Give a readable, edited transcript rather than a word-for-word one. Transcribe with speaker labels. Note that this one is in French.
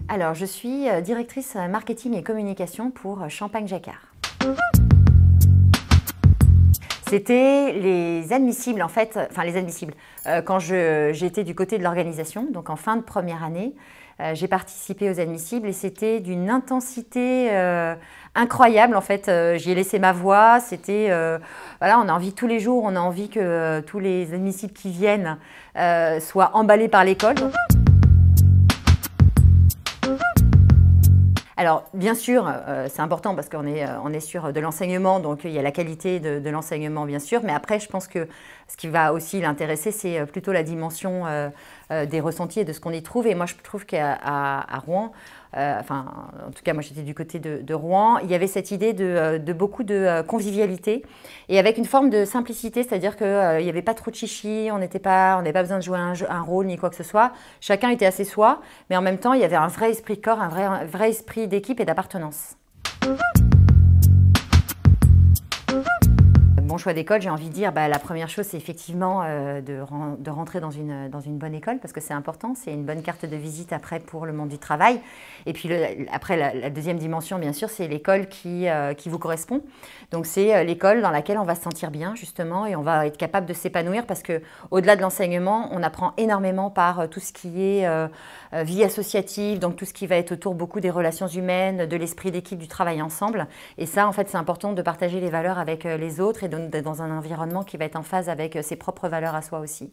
Speaker 1: Alors, je suis directrice marketing et communication pour Champagne Jacquard. C'était les admissibles, en fait, enfin les admissibles. Quand j'étais du côté de l'organisation, donc en fin de première année, j'ai participé aux admissibles et c'était d'une intensité incroyable. En fait, j'y ai laissé ma voix. C'était, voilà, on a envie tous les jours, on a envie que tous les admissibles qui viennent soient emballés par l'école. Alors, bien sûr, c'est important parce qu'on est sur de l'enseignement, donc il y a la qualité de l'enseignement, bien sûr. Mais après, je pense que ce qui va aussi l'intéresser, c'est plutôt la dimension des ressentis et de ce qu'on y trouve. Et moi, je trouve qu'à Rouen, enfin, en tout cas, moi, j'étais du côté de Rouen, il y avait cette idée de beaucoup de convivialité et avec une forme de simplicité, c'est-à-dire qu'il n'y avait pas trop de chichi, on n'avait pas besoin de jouer un rôle ni quoi que ce soit. Chacun était assez soi, mais en même temps, il y avait un vrai esprit de corps, un vrai esprit d'équipe et d'appartenance. Bon choix d'école, j'ai envie de dire, la première chose, c'est effectivement de rentrer dans une bonne école parce que c'est important, c'est une bonne carte de visite après pour le monde du travail. Et puis après, la deuxième dimension, bien sûr, c'est l'école qui vous correspond. Donc c'est l'école dans laquelle on va se sentir bien, justement, et on va être capable de s'épanouir parce qu'au-delà de l'enseignement, on apprend énormément par tout ce qui est vie associative, donc tout ce qui va être autour beaucoup des relations humaines, de l'esprit d'équipe, du travail ensemble. Et ça, en fait, c'est important de partager les valeurs avec les autres et d'être dans un environnement qui va être en phase avec ses propres valeurs à soi aussi.